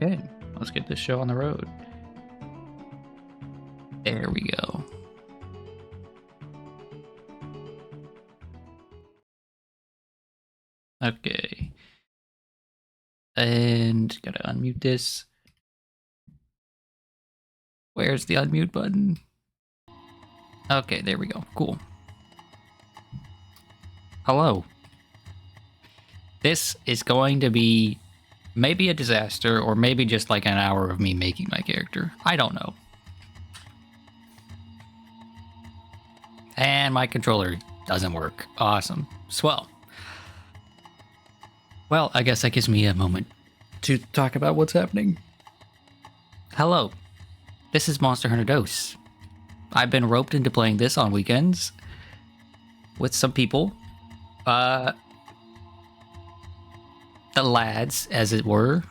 Okay, let's get this show on the road. There we go. Okay. And gotta unmute this. Where's the unmute button? Okay, there we go. Cool. Hello. This is going to be maybe a disaster, or maybe just like an hour of me making my character. I don't know. And my controller doesn't work. Awesome. Swell. Well, I guess that gives me a moment to talk about what's happening. Hello. This is Monster Hunter DOS. I've been roped into playing this on weekends with some people. The lads, as it were.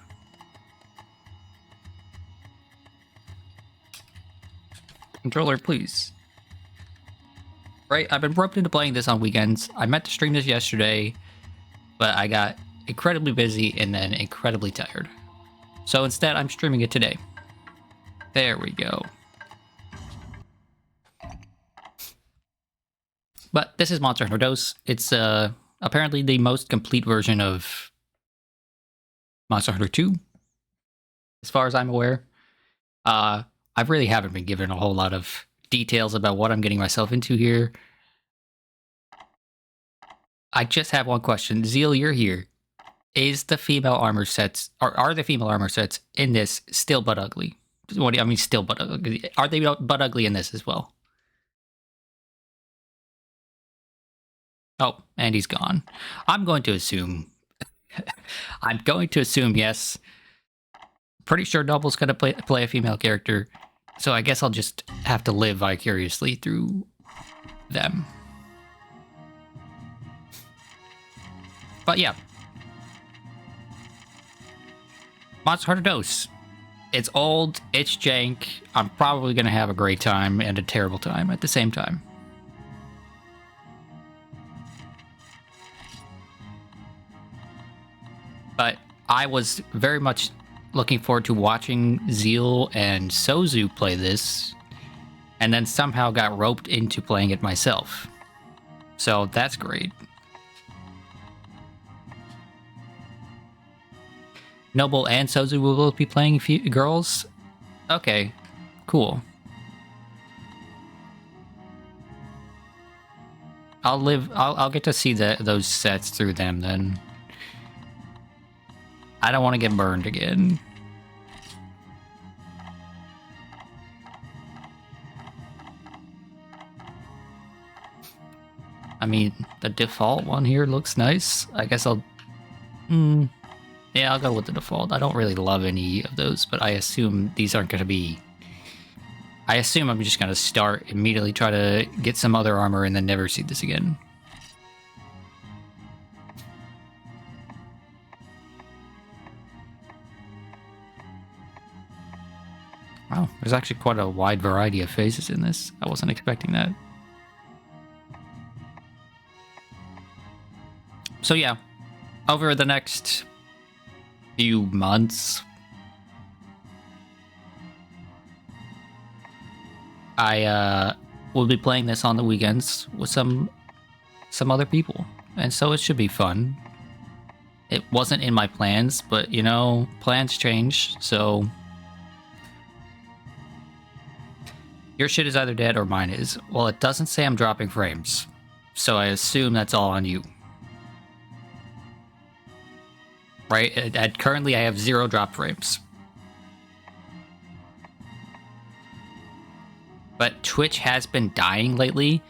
Controller, please. Right, I've been roped into playing this on weekends. I meant to stream this yesterday, but I got incredibly busy and then incredibly tired. So instead, I'm streaming it today. There we go. But this is Monster Hunter DOS. It's apparently the most complete version of Monster Hunter 2, as far as I'm aware. I really haven't been given a whole lot of details about what I'm getting myself into here. I just have one question. Zeal, you're here. Is the female armor sets, or are the female armor sets in this still butt ugly? What do you, I mean, still butt ugly? Are they butt ugly in this as well? Oh, and he's gone. I'm going to assume. I'm going to assume yes. Pretty sure Noble's going to play a female character, so I guess I'll just have to live vicariously through them. But yeah. Monster Hunter DOS. It's old, it's jank. I'm probably going to have a great time and a terrible time at the same time. But I was very much looking forward to watching Zeal and Sozu play this, and then somehow got roped into playing it myself. So that's great. Noble and Sozu will both be playing girls? Okay, cool. I'll get to see those sets through them then. I don't want to get burned again. I mean, the default one here looks nice. I guess I'll... yeah, I'll go with the default. I don't really love any of those, but I assume these aren't going to be... I assume I'm just going to start, immediately try to get some other armor, and then never see this again. Wow, there's actually quite a wide variety of faces in this. I wasn't expecting that. So yeah, over the next few months, I will be playing this on the weekends with some other people, and so it should be fun. It wasn't in my plans, but you know, plans change, so your shit is either dead or mine is. Well, it doesn't say I'm dropping frames, so I assume that's all on you. Right? Currently, I have 0 drop frames. But Twitch has been dying lately.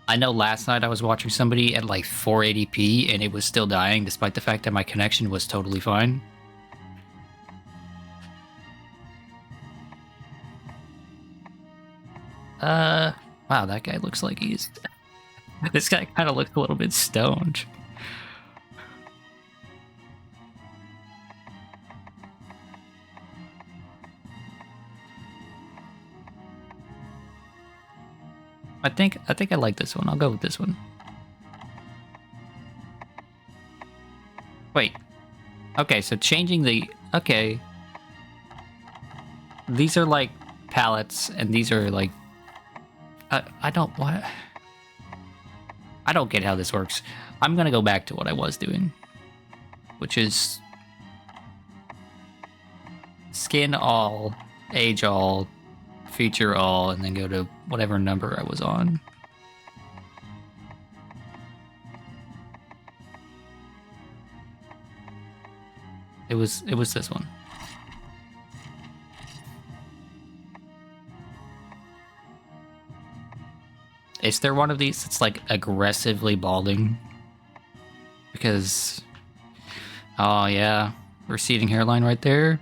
I know last night I was watching somebody at like 480p and it was still dying despite the fact that my connection was totally fine. Wow, that guy looks like he's... This guy kind of looks a little bit stoned. I think I like this one. I'll go with this one. Wait. Okay, so changing the... Okay. these are like palettes, and these are like... I don't... What? I don't get how this works. I'm gonna go back to what I was doing, which is skin all, age all, feature all, and then go to whatever number I was on. It was this one. Is there one of these that's like aggressively balding? Because, oh yeah, receding hairline right there.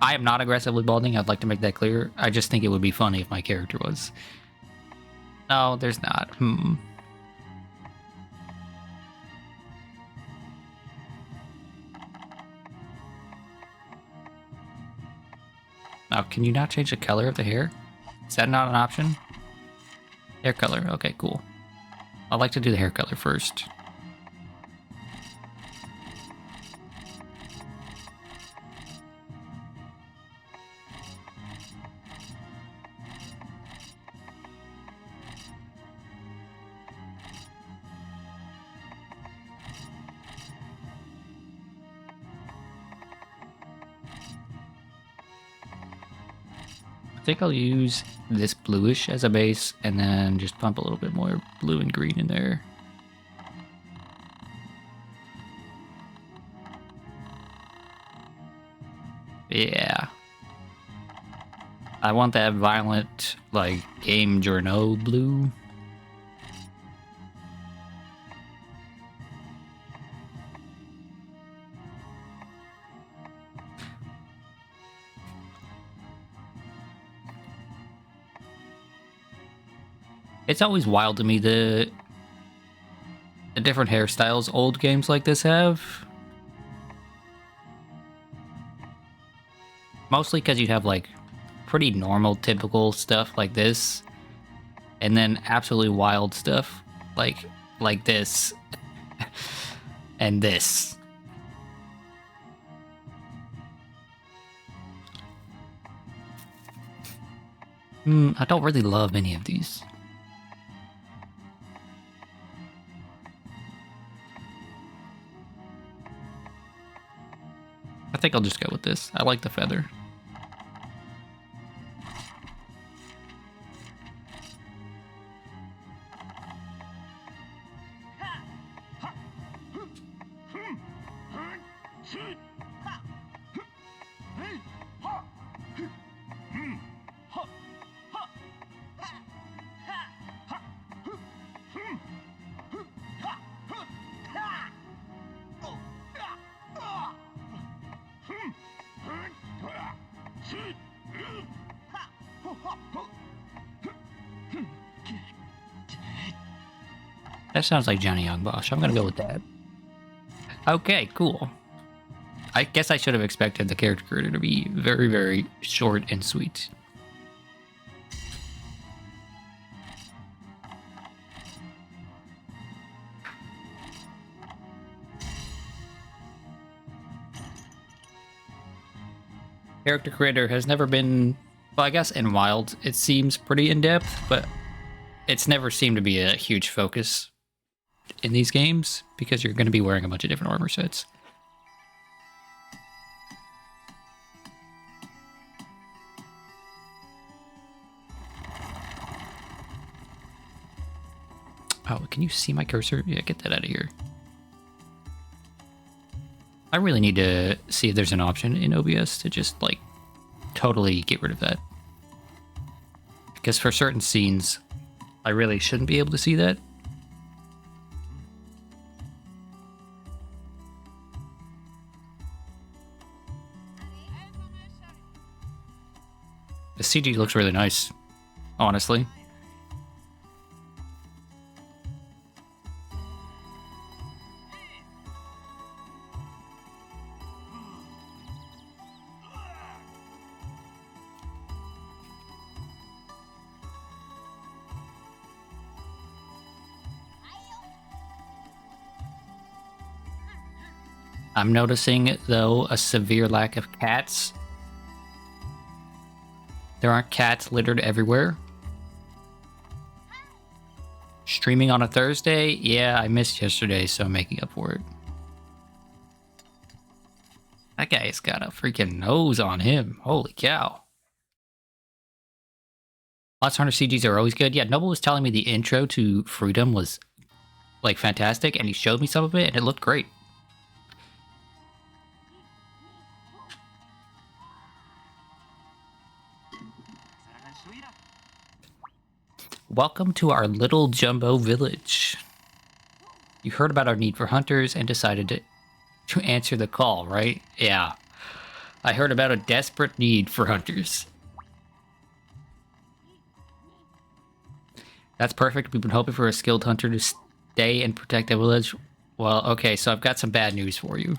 I am not aggressively balding, I'd like to make that clear. I just think it would be funny if my character was. No, there's not. Now, can you not change the color of the hair? Is that not an option? Hair color, okay, cool. I'd like to do the hair color first. I think I'll use this bluish as a base and then just pump a little bit more blue and green in there. Yeah. I want that violent, like, Game Journaux blue. It's always wild to me the different hairstyles old games like this have. Mostly because you have like pretty normal, typical stuff like this, and then absolutely wild stuff like this and this. I don't really love any of these. I think I'll just go with this. I like the feather. That sounds like Johnny Young Bosch. I'm gonna go with that. Okay, cool. I guess I should have expected the character creator to be very, very short and sweet. Character creator has never been, well, I guess in Wild it seems pretty in-depth, but it's never seemed to be a huge focus in these games because you're going to be wearing a bunch of different armor sets. Oh, can you see my cursor? Yeah, get that out of here. I really need to see if there's an option in OBS to just, like, totally get rid of that. Because for certain scenes, I really shouldn't be able to see that. The CG looks really nice, honestly. I'm noticing, though, a severe lack of cats. There aren't cats littered everywhere. Streaming on a Thursday? Yeah, I missed yesterday, so I'm making up for it. That guy's got a freaking nose on him. Holy cow. Monster Hunter CGs are always good. Yeah, Noble was telling me the intro to Freedom was, like, fantastic, and he showed me some of it, and it looked great. Welcome to our little jumbo village. You heard about our need for hunters and decided to answer the call, right? Yeah. I heard about a desperate need for hunters. That's perfect. We've been hoping for a skilled hunter to stay and protect the village. Well, okay, so I've got some bad news for you.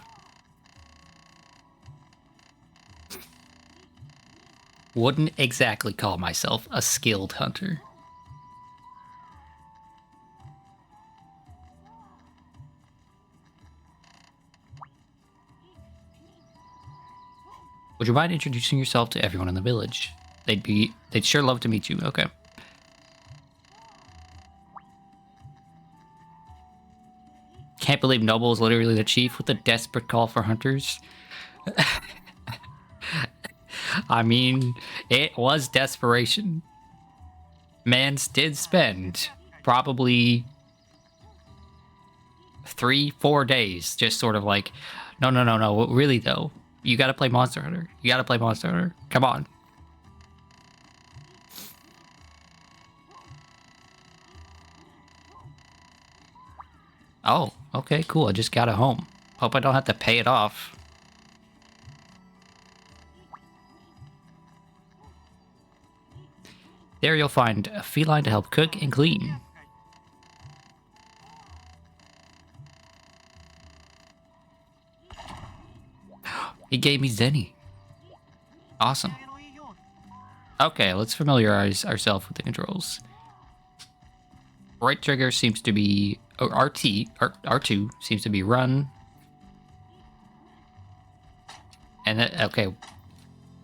Wouldn't exactly call myself a skilled hunter. Would you mind introducing yourself to everyone in the village? They'd sure love to meet you. Okay. Can't believe Noble is literally the chief with a desperate call for hunters. I mean, it was desperation. Mans did spend probably 3-4 days just sort of like, no, really though. You gotta play Monster Hunter. You gotta play Monster Hunter. Come on. Oh, okay, cool. I just got it home. Hope I don't have to pay it off. There you'll find a feline to help cook and clean. He gave me Zenny. Awesome. Okay, let's familiarize ourselves with the controls. Right trigger seems to be R2 seems to be run. And then, okay,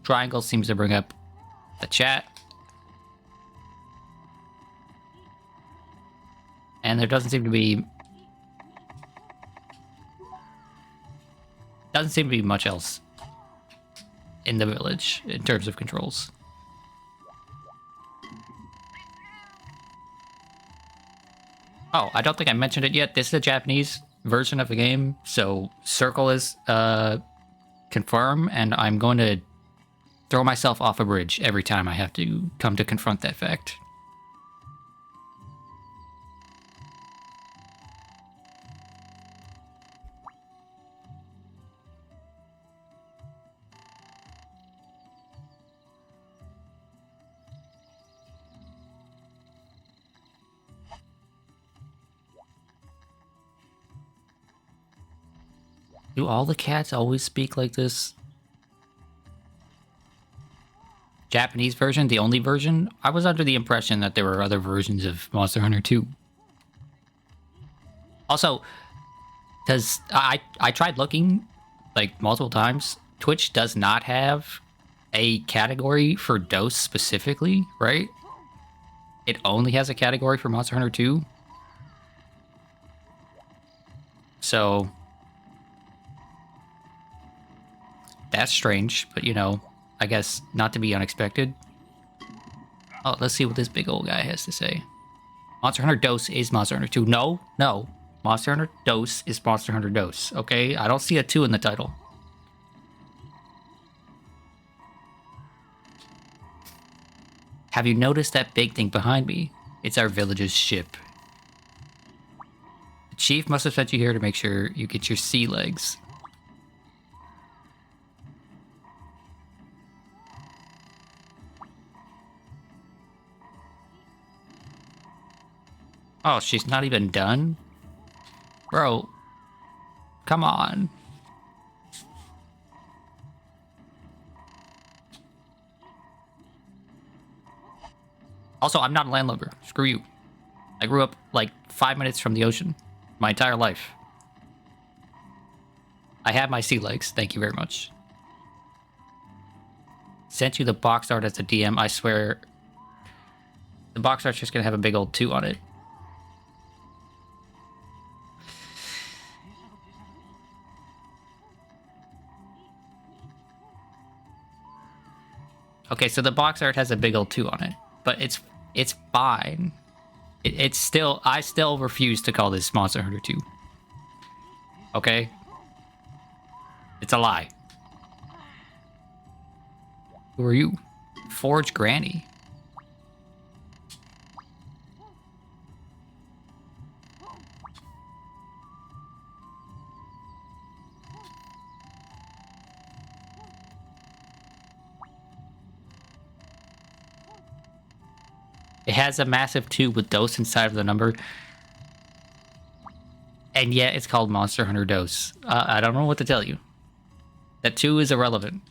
triangle seems to bring up the chat. And there doesn't seem to be much else in the village in terms of controls. Oh, I don't think I mentioned it yet. This is a Japanese version of the game, so circle is confirm, and I'm going to throw myself off a bridge every time I have to come to confront that fact. Do all the cats always speak like this? Japanese version, the only version? I was under the impression that there were other versions of Monster Hunter 2. Also, because I tried looking like multiple times, Twitch does not have a category for DOS specifically, right? It only has a category for Monster Hunter 2. So that's strange, but you know, I guess not to be unexpected. Oh, let's see what this big old guy has to say. Monster Hunter DOS is Monster Hunter 2. No. Monster Hunter DOS is Monster Hunter DOS, okay? I don't see a 2 in the title. Have you noticed that big thing behind me? It's our village's ship. The chief must have sent you here to make sure you get your sea legs. Oh, she's not even done? Bro, come on. Also, I'm not a landlubber. Screw you. I grew up like 5 minutes from the ocean my entire life. I have my sea legs. Thank you very much. Sent you the box art as a DM. I swear, the box art's just gonna have a big old 2 on it. Okay, so the box art has a big old 2 on it, but it's fine. It's still, I still refuse to call this Monster Hunter 2. Okay? It's a lie. Who are you? Forge Granny. It has a massive 2 with dose inside of the number. And yet it's called Monster Hunter Dose. I don't know what to tell you. That 2 is irrelevant.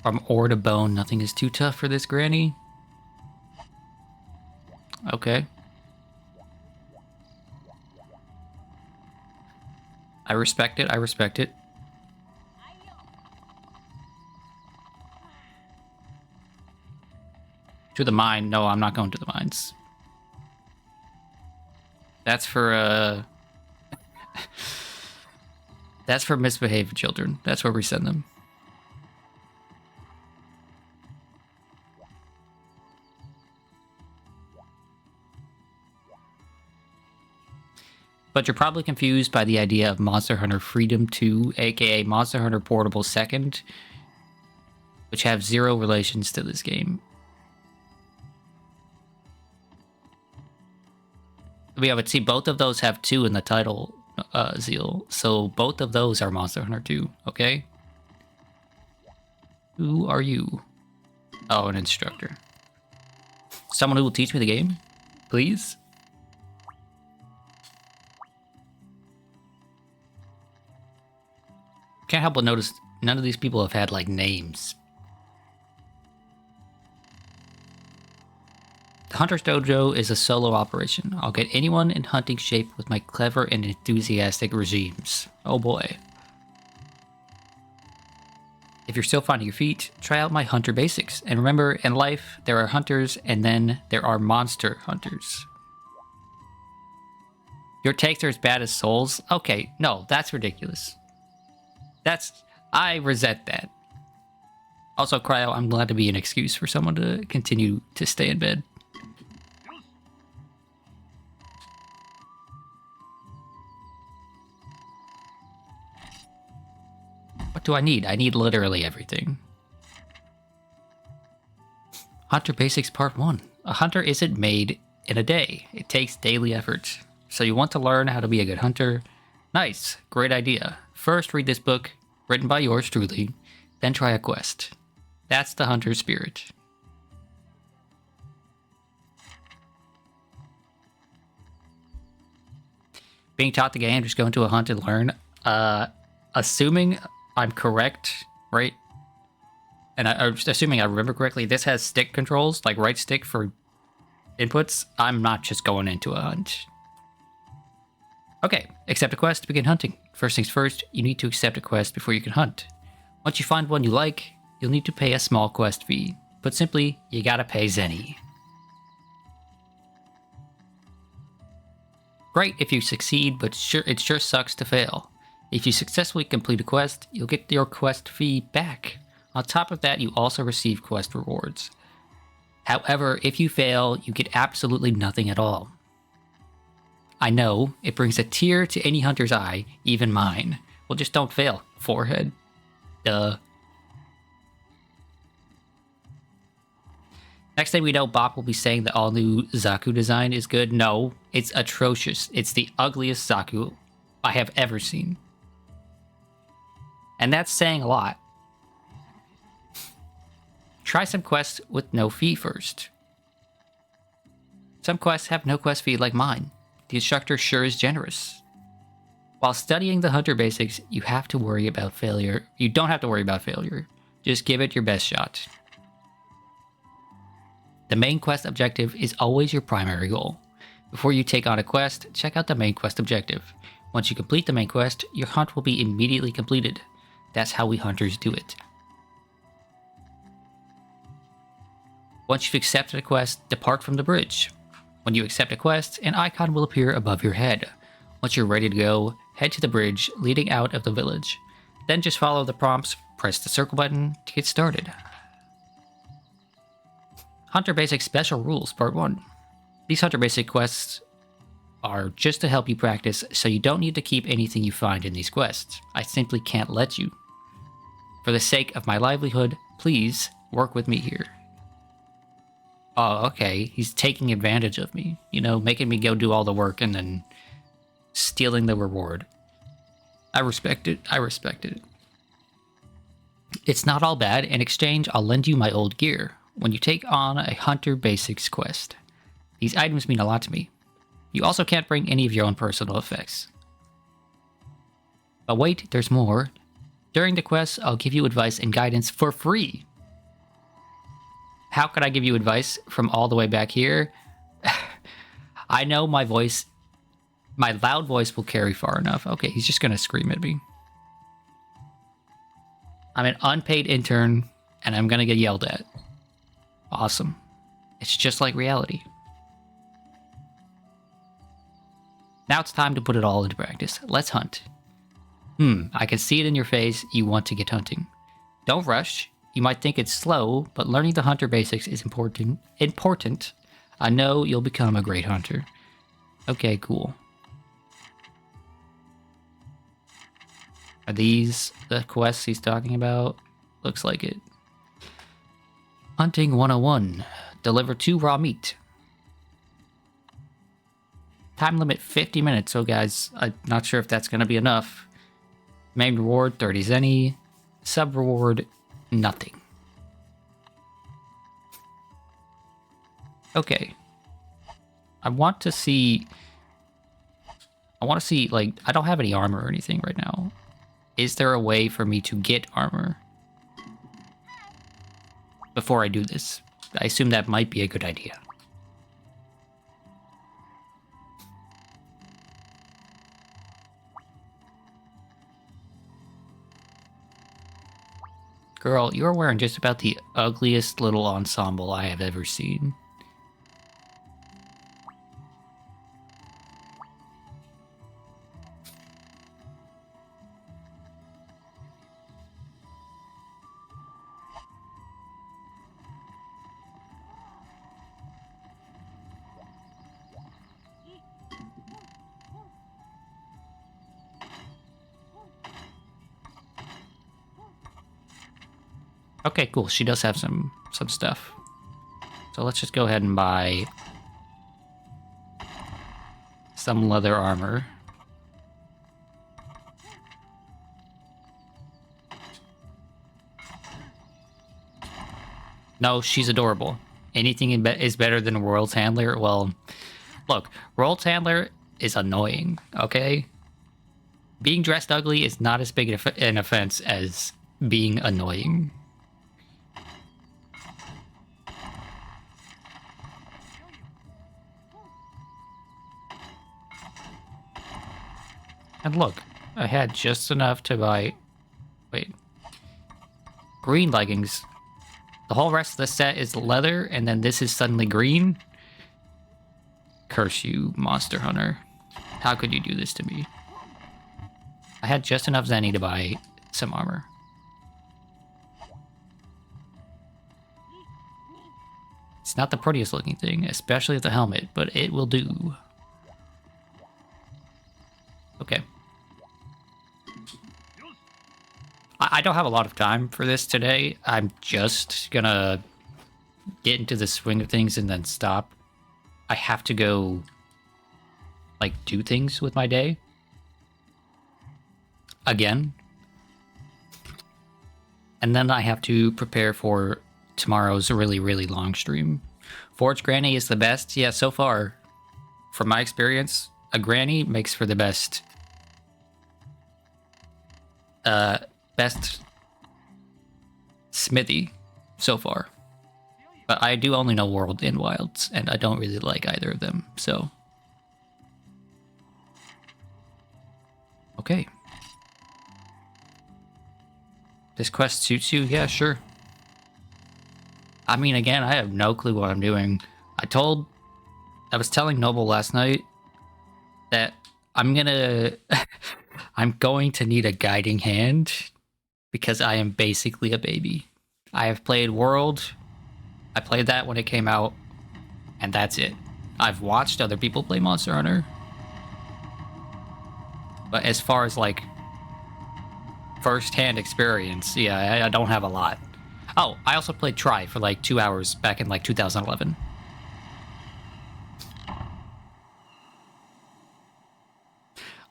From ore to bone, nothing is too tough for this granny. Okay. I respect it, I respect it. To the mine. No, I'm not going to the mines. That's for, that's for misbehaved children. That's where we send them. But you're probably confused by the idea of Monster Hunter Freedom 2, aka Monster Hunter Portable 2nd, which have 0 relations to this game. Yeah, but see, both of those have 2 in the title, Zeal. So both of those are Monster Hunter 2, okay? Who are you? Oh, an instructor. Someone who will teach me the game? Please? Can't help but notice none of these people have had, like, names. The Hunter's Dojo is a solo operation. I'll get anyone in hunting shape with my clever and enthusiastic regimes. Oh boy. If you're still finding your feet, try out my hunter basics. And remember, in life, there are hunters and then there are monster hunters. Your takes are as bad as Souls? Okay, no, that's ridiculous. I resent that. Also, Cryo, I'm glad to be an excuse for someone to continue to stay in bed. What do I need? I need literally everything. Hunter Basics Part 1. A hunter isn't made in a day. It takes daily effort. So you want to learn how to be a good hunter? Nice. Great idea. First, read this book, written by yours truly, then try a quest. That's the hunter spirit. Being taught the game, just go into a hunt and learn. Assuming I'm correct, right? And assuming I remember correctly, this has stick controls, like right stick for inputs. I'm not just going into a hunt. Okay, accept a quest to begin hunting. First things first, you need to accept a quest before you can hunt. Once you find one you like, you'll need to pay a small quest fee. Put simply, you gotta pay Zenny. Great if you succeed, but it sure sucks to fail. If you successfully complete a quest, you'll get your quest fee back. On top of that, you also receive quest rewards. However, if you fail, you get absolutely nothing at all. I know, it brings a tear to any hunter's eye, even mine. Well, just don't fail, forehead. Duh. Next thing we know, Bop will be saying the all-new Zaku design is good. No, it's atrocious. It's the ugliest Zaku I have ever seen. And that's saying a lot. Try some quests with no fee first. Some quests have no quest fee like mine. The instructor sure is generous. While studying the hunter basics, you have to worry about failure. You don't have to worry about failure. Just give it your best shot. The main quest objective is always your primary goal. Before you take on a quest, check out the main quest objective. Once you complete the main quest, your hunt will be immediately completed. That's how we hunters do it. Once you've accepted a quest, depart from the bridge. When you accept a quest, an icon will appear above your head. Once you're ready to go, head to the bridge leading out of the village. Then just follow the prompts, press the circle button to get started. Hunter Basic Special Rules Part 1. These Hunter Basic quests are just to help you practice, so you don't need to keep anything you find in these quests. I simply can't let you. For the sake of my livelihood, please work with me here. Oh, okay, he's taking advantage of me. You know, making me go do all the work and then stealing the reward. I respect it. It's not all bad. In exchange, I'll lend you my old gear when you take on a Hunter Basics quest. These items mean a lot to me. You also can't bring any of your own personal effects. But wait, there's more. During the quest, I'll give you advice and guidance for free. How could I give you advice from all the way back here? I know my loud voice will carry far enough. Okay, he's just gonna scream at me. I'm an unpaid intern, and I'm gonna get yelled at. Awesome. It's just like reality. Now it's time to put it all into practice. Let's hunt. I can see it in your face. You want to get hunting. Don't rush. You might think it's slow, but learning the hunter basics is important. I know you'll become a great hunter. Okay, cool. Are these the quests he's talking about? Looks like it. Hunting 101. Deliver 2 raw meat. Time limit 50 minutes, so guys, I'm not sure if that's going to be enough. Main reward 30 zenny. Sub reward nothing. Okay. I want to see, like, I don't have any armor or anything right now. Is there a way for me to get armor before I do this? I assume that might be a good idea. Girl, you're wearing just about the ugliest little ensemble I have ever seen. Okay, cool. She does have some stuff. So let's just go ahead and buy some leather armor. No, she's adorable. Anything is better than World's Handler? Well, look, World's Handler is annoying, okay? Being dressed ugly is not as big an offense as being annoying. And look, I had just enough to buy... Wait. Green leggings. The whole rest of the set is leather, and then this is suddenly green? Curse you, Monster Hunter. How could you do this to me? I had just enough zenny to buy some armor. It's not the prettiest looking thing, especially the helmet, but it will do. Okay. I don't have a lot of time for this today. I'm just gonna get into the swing of things and then stop. I have to go, like, do things with my day. Again. And then I have to prepare for tomorrow's really, really long stream. Forge Granny is the best. Yeah, so far, from my experience, a Granny makes for the best best smithy so far. But I do only know World and Wilds, and I don't really like either of them, so. Okay. This quest suits you? Yeah, sure. I mean, again, I have no clue what I'm doing. I was telling Noble last night that I'm going to need a guiding hand because I am basically a baby. I have played World. I played that when it came out, and that's it. I've watched other people play Monster Hunter. But as far as, like, first-hand experience, yeah, I don't have a lot. Oh, I also played Try for, like, 2 hours back in, like, 2011.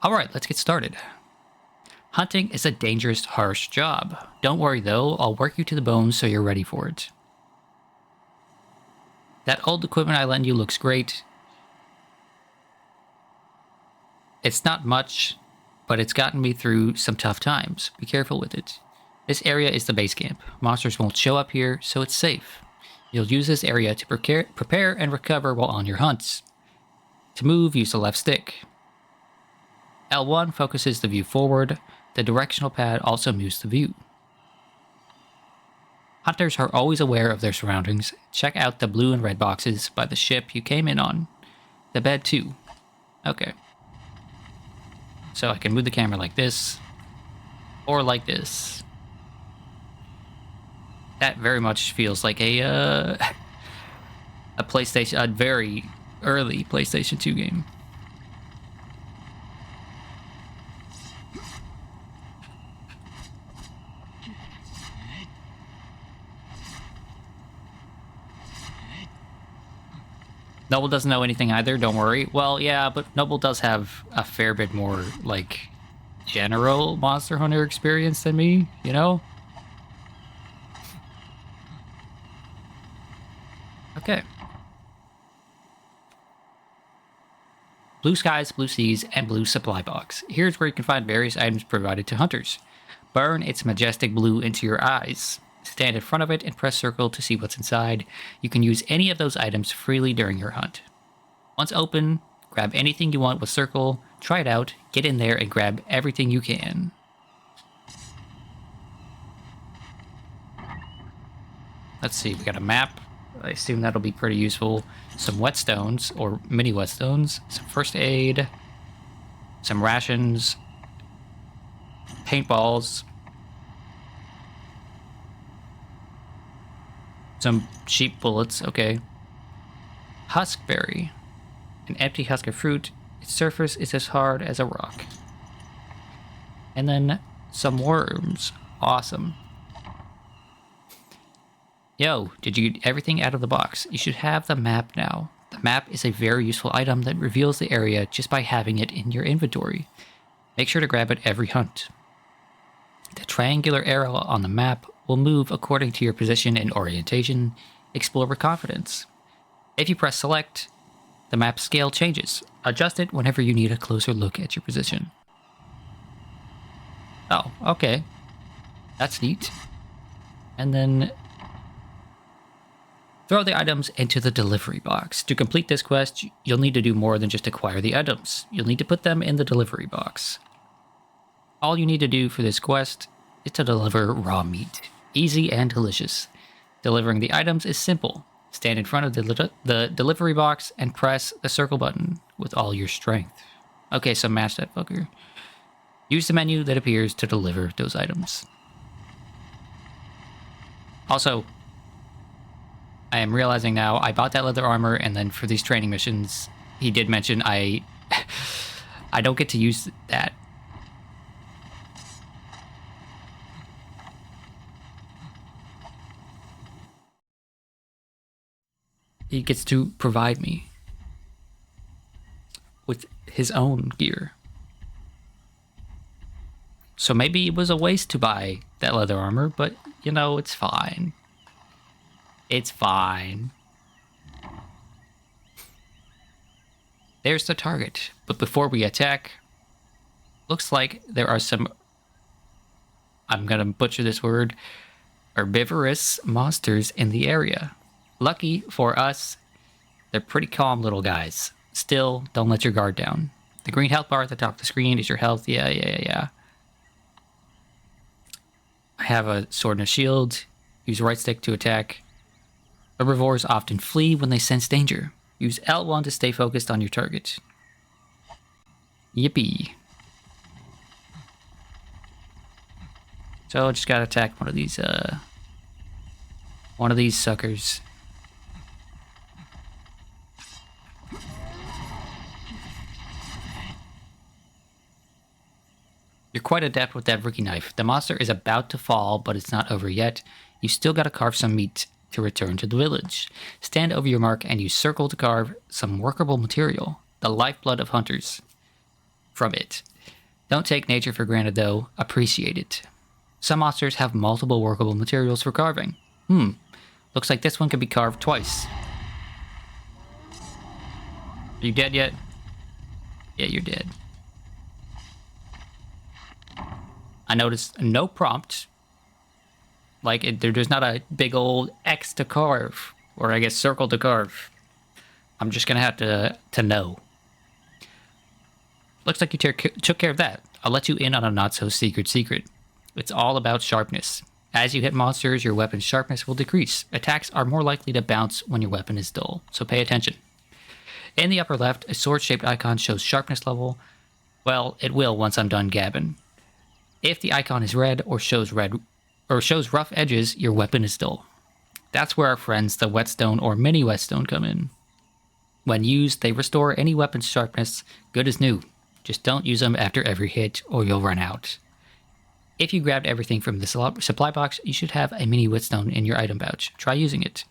Alright, let's get started. Hunting is a dangerous, harsh job. Don't worry, though. I'll work you to the bone so you're ready for it. That old equipment I lent you looks great. It's not much, but it's gotten me through some tough times. Be careful with it. This area is the base camp. Monsters won't show up here, so it's safe. You'll use this area to prepare and recover while on your hunts. To move, use the left stick. L1 focuses the view forward. The directional pad also moves the view. Hunters are always aware of their surroundings. Check out the blue and red boxes by the ship you came in on. The bed too. Okay. So I can move the camera like this, or like this. That very much feels like a PlayStation, a very early PlayStation 2 game. Noble doesn't know anything either, don't worry. Well, yeah, but Noble does have a fair bit more, like, general Monster Hunter experience than me, you know? Okay. Blue skies, blue seas, and blue supply box. Here's where you can find various items provided to hunters. Burn its majestic blue into your eyes. Stand in front of it and press circle to see what's inside. You can use any of those items freely during your hunt. Once open, grab anything you want with circle, try it out, get in there and grab everything you can. Let's see, we got a map. I assume that'll be pretty useful. Some whetstones, or mini whetstones, some first aid, some rations, paintballs, some sheep bullets, okay. Huskberry. An empty husk of fruit. Its surface is as hard as a rock. And then some worms. Awesome. Yo, did you get everything out of the box? You should have the map now. The map is a very useful item that reveals the area just by having it in your inventory. Make sure to grab it every hunt. The triangular arrow on the map will move according to your position and orientation. Explore with confidence. If you press select, the map scale changes. Adjust it whenever you need a closer look at your position. Oh, okay. That's neat. And then throw the items into the delivery box. To complete this quest, you'll need to do more than just acquire the items. You'll need to put them in the delivery box. All you need to do for this quest is to deliver raw meat. Easy and delicious. Delivering the items is simple. Stand in front of the delivery box and press the circle button with all your strength. Okay, so mash that fucker. Use the menu that appears to deliver those items. Also, I am realizing now, I bought that leather armor, and then for these training missions, he did mention I don't get to use that. He gets to provide me with his own gear. So maybe it was a waste to buy that leather armor, but, you know, it's fine. It's fine. There's the target. But before we attack, looks like there are some, I'm gonna butcher this word, herbivorous monsters in the area. Lucky for us, they're pretty calm little guys. Still, don't let your guard down. The green health bar at the top of the screen is your health. Yeah. I have a sword and a shield. Use right stick to attack. Herbivores often flee when they sense danger. Use L1 to stay focused on your target. Yippee. So I just gotta attack one of these suckers. You're quite adept with that rookie knife. The monster is about to fall, but it's not over yet. You still gotta carve some meat to return to the village. Stand over your mark and use circle to carve some workable material. The lifeblood of hunters. From it. Don't take nature for granted though. Appreciate it. Some monsters have multiple workable materials for carving. Looks like this one can be carved twice. Are you dead yet? Yeah, you're dead. I noticed no prompt. Like, there's not a big old X to carve. Or I guess circle to carve. I'm just gonna have to know. Looks like you took care of that. I'll let you in on a not-so-secret secret. It's all about sharpness. As you hit monsters, your weapon's sharpness will decrease. Attacks are more likely to bounce when your weapon is dull, so pay attention. In the upper left, a sword-shaped icon shows sharpness level. Well, it will once I'm done gabbing. If the icon is red or shows rough edges, your weapon is dull. That's where our friends, the whetstone or mini whetstone, come in. When used, they restore any weapon's sharpness, good as new. Just don't use them after every hit or you'll run out. If you grabbed everything from the supply box, you should have a mini whetstone in your item pouch. Try using it.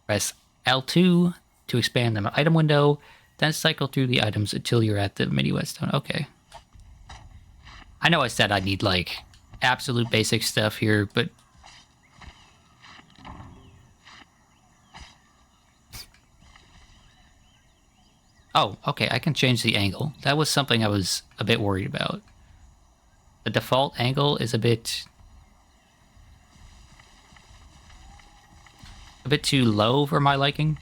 Press L2 to expand the item window, then cycle through the items until you're at the mini whetstone. Okay. I know I said I need, like, absolute basic stuff here, but... Oh, okay, I can change the angle. That was something I was a bit worried about. The default angle is a bit too low for my liking.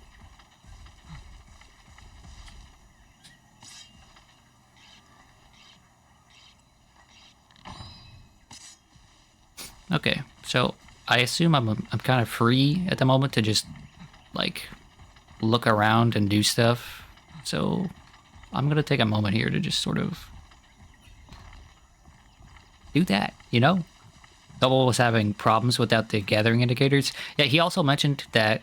Okay, so I assume I'm kind of free at the moment to just, like, look around and do stuff. So I'm gonna take a moment here to just sort of do that, you know? Double was having problems without the gathering indicators. Yeah, he also mentioned that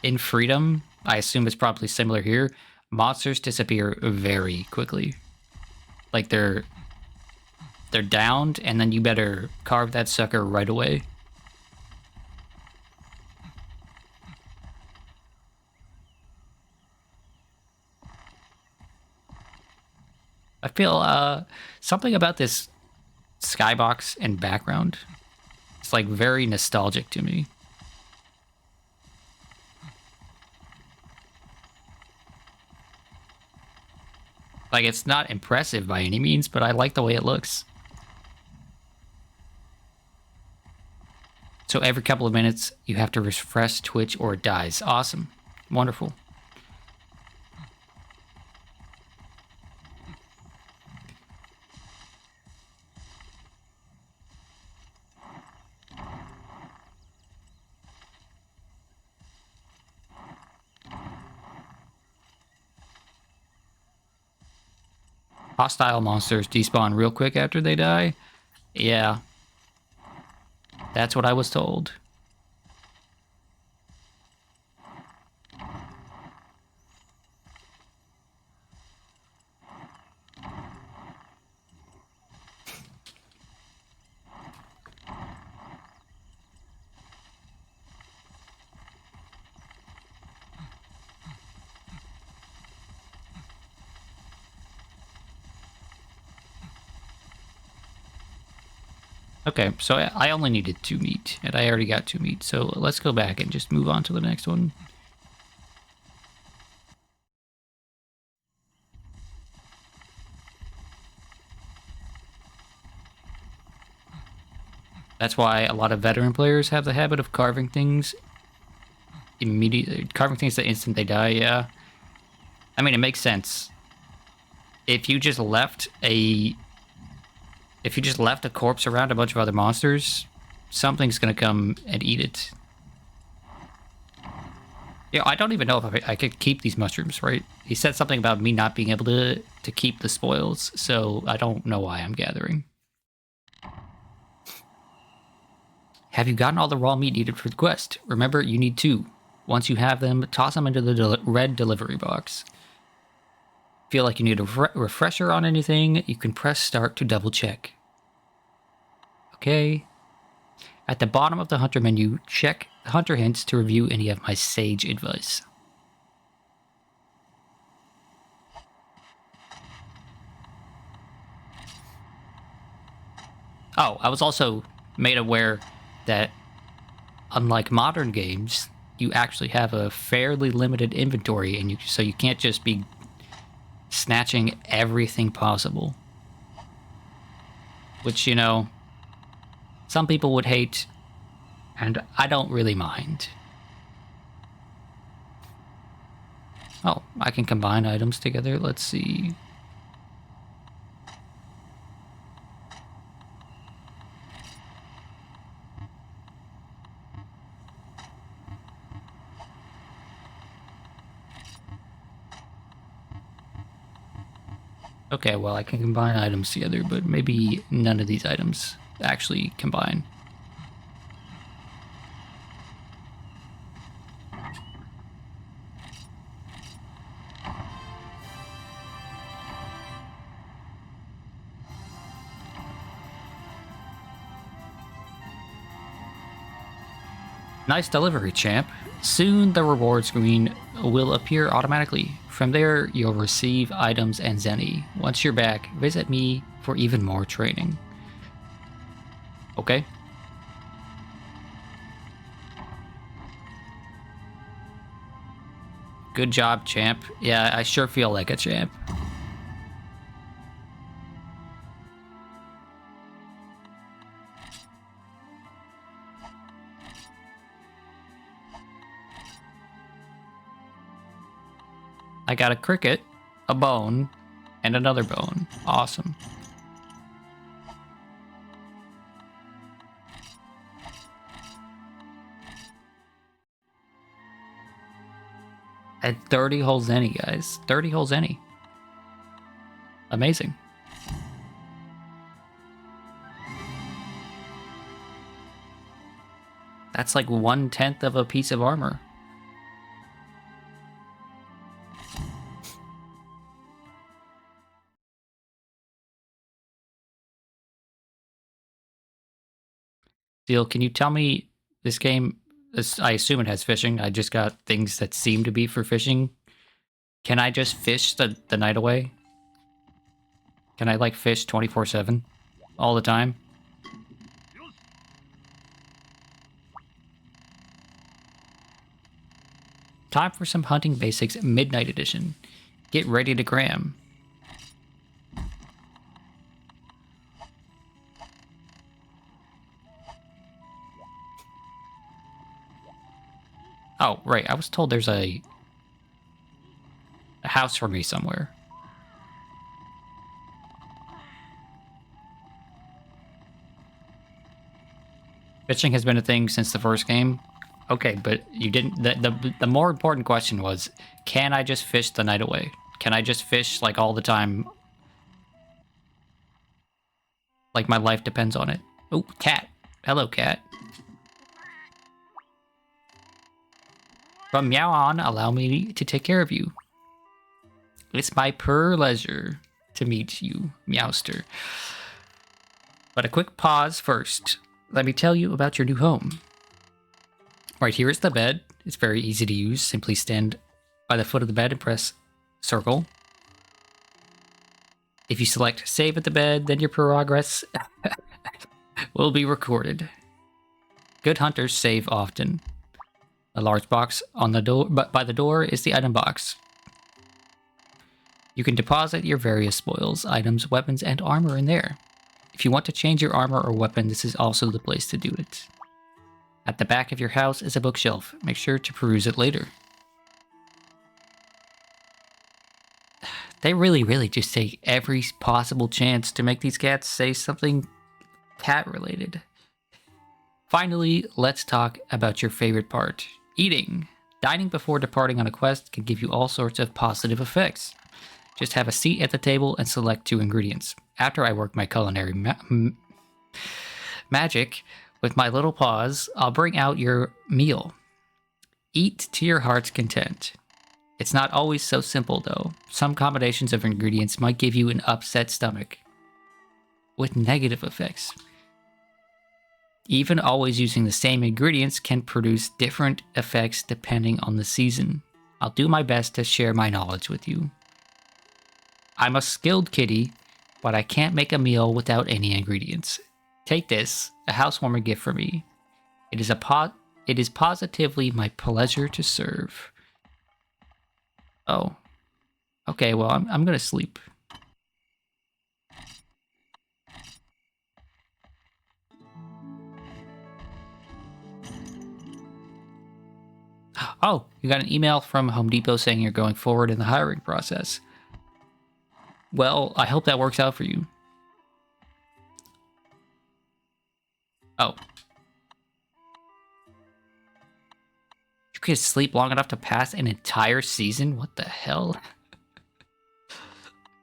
in Freedom, I assume it's probably similar here, monsters disappear very quickly. Like, they're downed, and then you better carve that sucker right away. I feel something about this skybox and background. It's like very nostalgic to me. Like, it's not impressive by any means, but I like the way it looks. So every couple of minutes, you have to refresh Twitch or it dies. Awesome. Wonderful. Hostile monsters despawn real quick after they die? Yeah. That's what I was told. Okay, so I only needed 2 meat, and I already got 2 meat, so let's go back and just move on to the next one. That's why a lot of veteran players have the habit of carving things immediately. Carving things the instant they die, yeah. I mean, it makes sense. If you just left a corpse around a bunch of other monsters, something's gonna come and eat it. Yeah, I don't even know if I could keep these mushrooms, right? He said something about me not being able to keep the spoils, so I don't know why I'm gathering. Have you gotten all the raw meat needed for the quest? Remember, you need 2. Once you have them, toss them into the red delivery box. Feel like you need a refresher on anything, you can press start to double check. Okay. At the bottom of the hunter menu, check the hunter hints to review any of my sage advice. Oh, I was also made aware that unlike modern games, you actually have a fairly limited inventory, and so you can't just be snatching everything possible. Which, you know, some people would hate, and I don't really mind. Oh, I can combine items together. Let's see. Okay, well, I can combine items together, but maybe none of these items actually combine. Nice delivery, champ. Soon the reward screen will appear automatically. From there, you'll receive items and Zenny. Once you're back, visit me for even more training. Okay. Good job, champ. Yeah, I sure feel like a champ. I got a cricket, a bone, and another bone. Awesome. At 30 holes any, guys. 30 holes any. Amazing. That's like 1/10 of a piece of armor. Steel, can you tell me this game, I assume it has fishing. I just got things that seem to be for fishing. Can I just fish the night away? Can I like fish 24/7 all the time? Time for some Hunting Basics Midnight Edition. Get ready to cram. Oh, right. I was told there's a house for me somewhere. Fishing has been a thing since the first game. Okay, but you didn't... The more important question was, can I just fish the night away? Can I just fish, like, all the time? Like, my life depends on it. Oh, cat. Hello, cat. From now on, allow me to take care of you. It's my pleasure to meet you, Meowster. But a quick pause first. Let me tell you about your new home. Right here is the bed. It's very easy to use. Simply stand by the foot of the bed and press circle. If you select save at the bed, then your progress will be recorded. Good hunters save often. A large box on the door, but by the door is the item box. You can deposit your various spoils, items, weapons, and armor in there. If you want to change your armor or weapon, this is also the place to do it. At the back of your house is a bookshelf. Make sure to peruse it later. They really just take every possible chance to make these cats say something cat-related. Finally, let's talk about your favorite part. Eating. Dining before departing on a quest can give you all sorts of positive effects. Just have a seat at the table and select 2 ingredients. After I work my culinary magic with my little paws, I'll bring out your meal. Eat to your heart's content. It's not always so simple, though. Some combinations of ingredients might give you an upset stomach, with negative effects. Even always using the same ingredients can produce different effects depending on the season. I'll do my best to share my knowledge with you. I'm a skilled kitty, but I can't make a meal without any ingredients. Take this, a housewarming gift for me. It is positively my pleasure to serve. Oh. Okay, well, I'm gonna sleep. Oh, you got an email from Home Depot saying you're going forward in the hiring process. Well, I hope that works out for you. Oh. You could sleep long enough to pass an entire season? What the hell?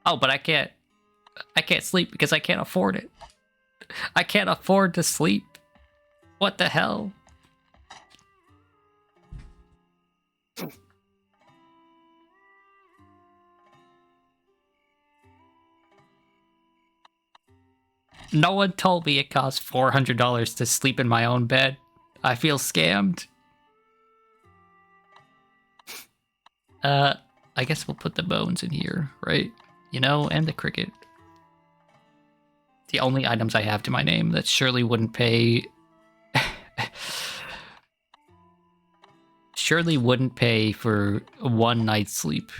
Oh, but I can't sleep because I can't afford it. I can't afford to sleep. What the hell? No one told me it costs $400 to sleep in my own bed. I feel scammed. I guess we'll put the bones in here, right? You know, and the cricket. The only items I have to my name that surely wouldn't pay... surely wouldn't pay for one night's sleep.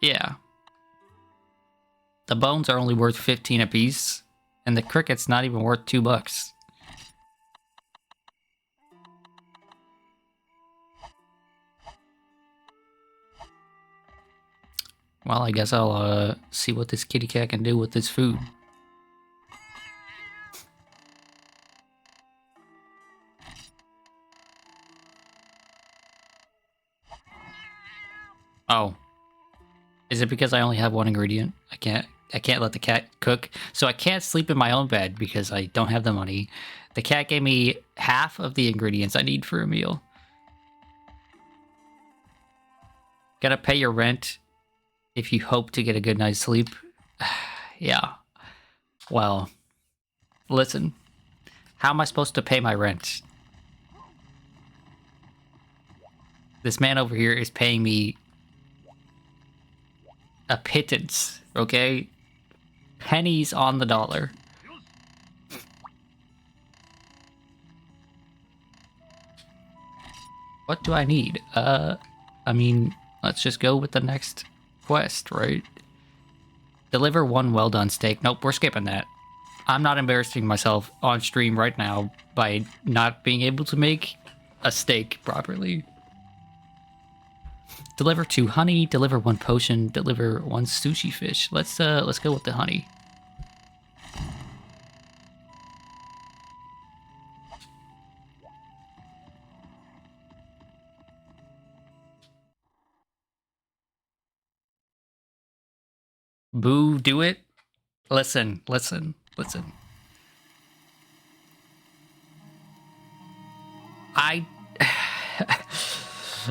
Yeah. The bones are only worth 15 apiece, and the cricket's not even worth $2. Well, I guess I'll see what this kitty cat can do with this food. Oh. Is it because I only have one ingredient? I can't let the cat cook. So I can't sleep in my own bed because I don't have the money. The cat gave me half of the ingredients I need for a meal. Gotta pay your rent if you hope to get a good night's sleep. Yeah. Well, listen. How am I supposed to pay my rent? This man over here is paying me a pittance, okay? Pennies on the dollar. What do I need? I mean, let's just go with the next quest, right? Deliver 1 well-done steak. Nope, we're skipping that. I'm not embarrassing myself on stream right now by not being able to make a steak properly. Deliver 2 honey, deliver 1 potion, deliver 1 sushi fish. Let's go with the honey. Boo, do it. Listen.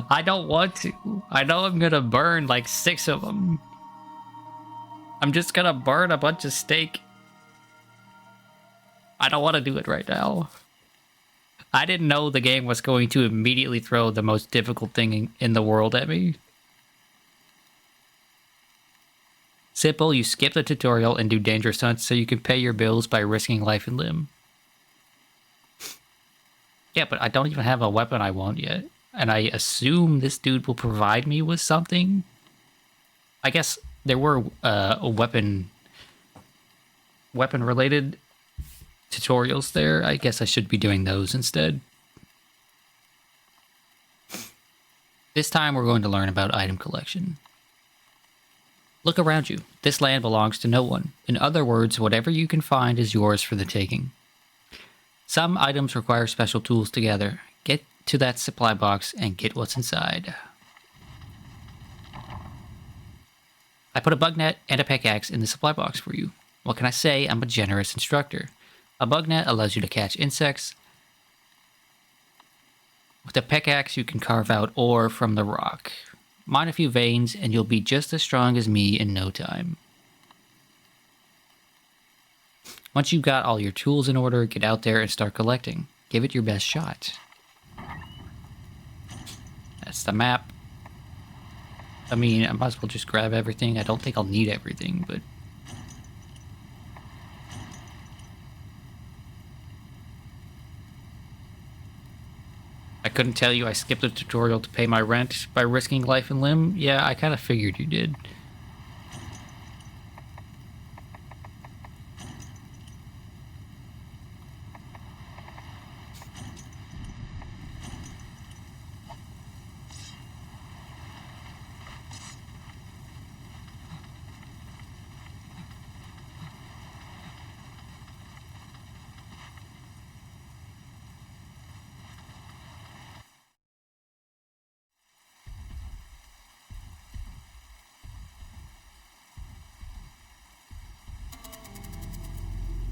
I don't want to. I know I'm gonna burn like 6 of them. I'm just gonna burn a bunch of steak. I don't want to do it right now. I didn't know the game was going to immediately throw the most difficult thing in the world at me. Simple, you skip the tutorial and do dangerous hunts so you can pay your bills by risking life and limb. Yeah, but I don't even have a weapon I want yet. And I assume this dude will provide me with something. I guess there were weapon related tutorials there. I guess I should be doing those instead. This time we're going to learn about item collection. Look around you. This land belongs to no one. In other words, whatever you can find is yours for the taking. Some items require special tools to gather. Get to that supply box and get what's inside. I put a bug net and a pickaxe in the supply box for you. What can I say? I'm a generous instructor. A bug net allows you to catch insects. With a pickaxe, you can carve out ore from the rock. Mine a few veins, and you'll be just as strong as me in no time. Once you've got all your tools in order, get out there and start collecting. Give it your best shot. That's the map. I mean, I might as well just grab everything. I don't think I'll need everything, but... I couldn't tell you I skipped the tutorial to pay my rent by risking life and limb. Yeah, I kind of figured you did.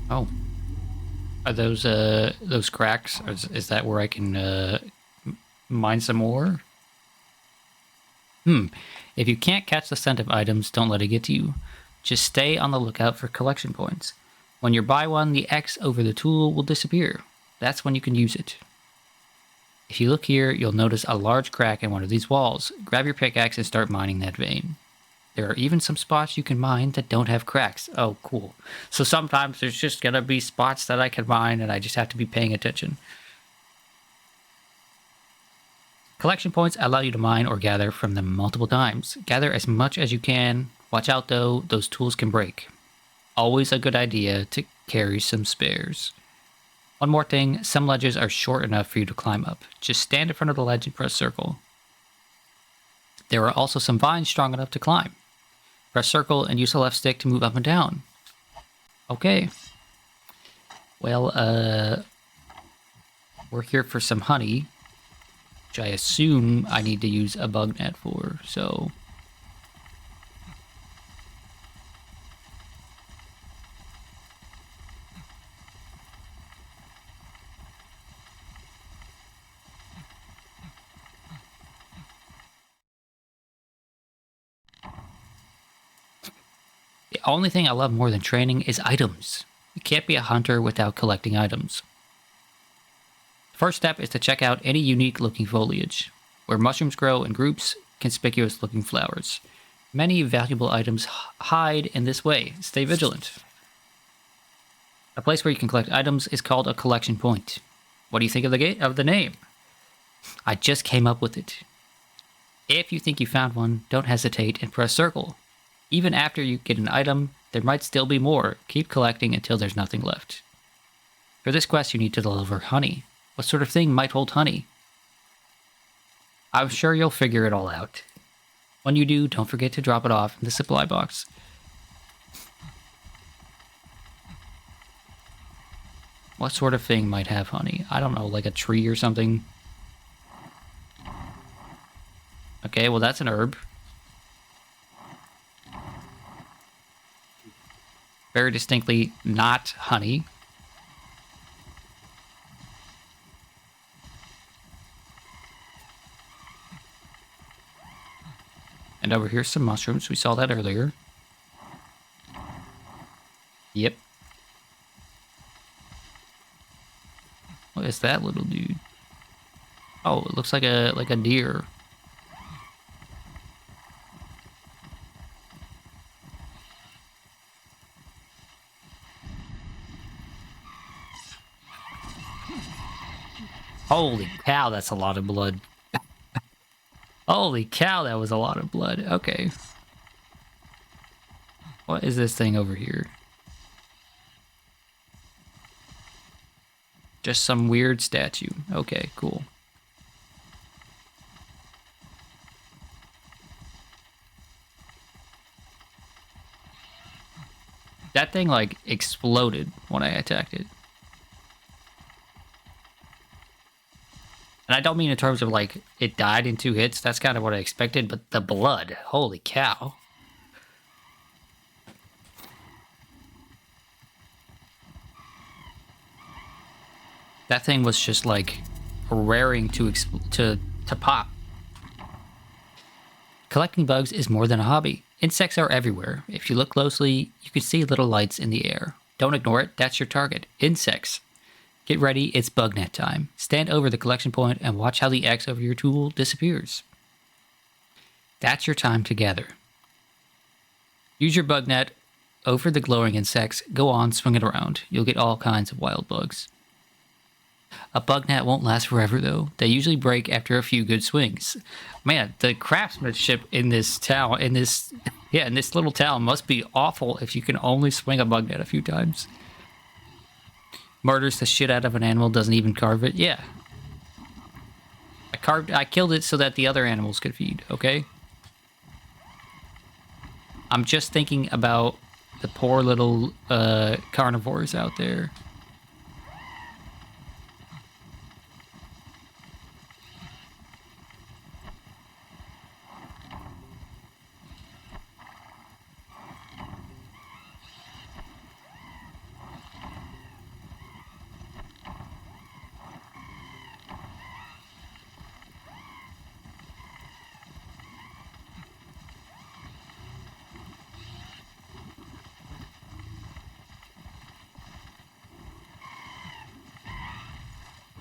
Oh. Are those cracks? Is that where I can mine some more? If you can't catch the scent of items, don't let it get to you. Just stay on the lookout for collection points. When you buy one, the X over the tool will disappear. That's when you can use it. If you look here, you'll notice a large crack in one of these walls. Grab your pickaxe and start mining that vein. There are even some spots you can mine that don't have cracks. Oh, cool. So sometimes there's just gonna be spots that I can mine and I just have to be paying attention. Collection points allow you to mine or gather from them multiple times. Gather as much as you can. Watch out though, those tools can break. Always a good idea to carry some spares. One more thing, some ledges are short enough for you to climb up. Just stand in front of the ledge and press circle. There are also some vines strong enough to climb. Press circle and use the left stick to move up and down. Okay. Well, we're here for some honey, which I assume I need to use a bug net for, so... The only thing I love more than training is items. You can't be a hunter without collecting items. The first step is to check out any unique looking foliage. Where mushrooms grow in groups, conspicuous looking flowers. Many valuable items hide in this way. Stay vigilant. A place where you can collect items is called a collection point. What do you think of the name? I just came up with it. If you think you found one, don't hesitate and press circle. Even after you get an item, there might still be more. Keep collecting until there's nothing left. For this quest, you need to deliver honey. What sort of thing might hold honey? I'm sure you'll figure it all out. When you do, don't forget to drop it off in the supply box. What sort of thing might have honey? I don't know, like a tree or something? Okay, well that's an herb. Very distinctly not honey. And over here's some mushrooms. We saw that earlier. Yep. What is that little dude? Oh, it looks like a deer. Holy cow, that's a lot of blood. Holy cow, that was a lot of blood. Okay. What is this thing over here? Just some weird statue. Okay, cool. That thing, like, exploded when I attacked it. And I don't mean in terms of, like, it died in 2 hits. That's kind of what I expected. But the blood, holy cow. That thing was just, like, raring to pop. Collecting bugs is more than a hobby. Insects are everywhere. If you look closely, you can see little lights in the air. Don't ignore it. That's your target. Insects. Get ready, it's bug net time. Stand over the collection point and watch how the X over your tool disappears. That's your time to gather. Use your bug net over the glowing insects. Go on, swing it around. You'll get all kinds of wild bugs. A bug net won't last forever, though. They usually break after a few good swings. Man, the craftsmanship in this town, in this little town must be awful if you can only swing a bug net a few times. Murders the shit out of an animal, doesn't even carve it. Yeah. I killed it so that the other animals could feed, okay? I'm just thinking about the poor little carnivores out there.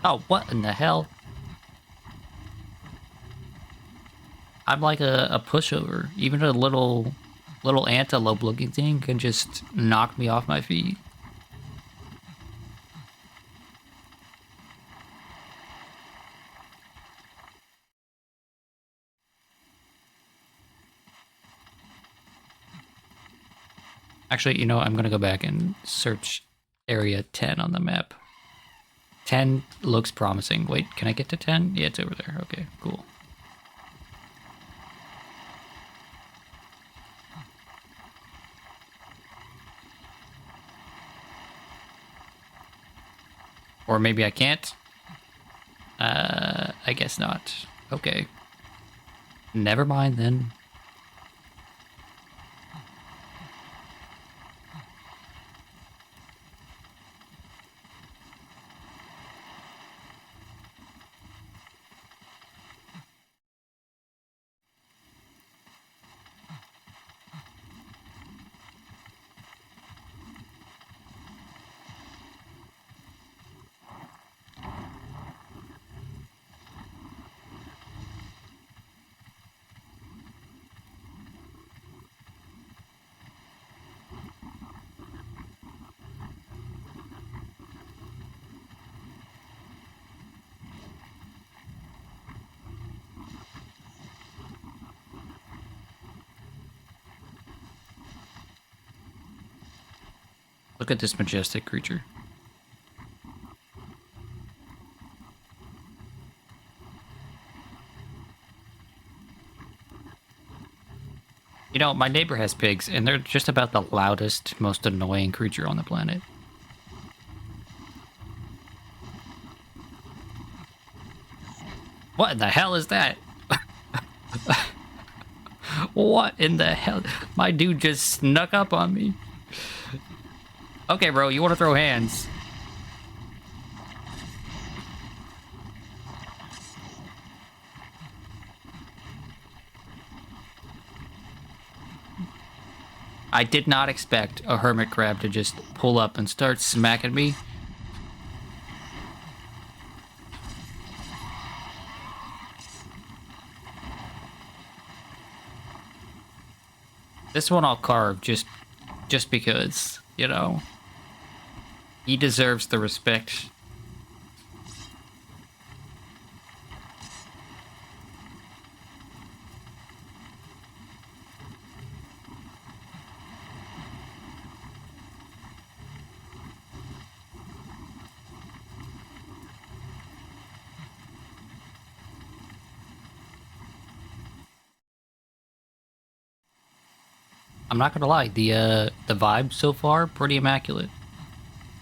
Oh, what in the hell? I'm like a pushover. Even a little antelope looking thing can just knock me off my feet. Actually, you know, I'm gonna go back and search area 10 on the map. 10 looks promising. Wait, can I get to 10? Yeah, it's over there. Okay, cool. Or maybe I can't. I guess not. Okay. Never mind then. Look at this majestic creature. You know, my neighbor has pigs, and they're just about the loudest, most annoying creature on the planet. What in the hell is that? What in the hell? My dude just snuck up on me. Okay, bro, you want to throw hands? I did not expect a hermit crab to just pull up and start smacking me. This one I'll carve just because, you know. He deserves the respect. I'm not gonna lie, the vibe so far, pretty immaculate.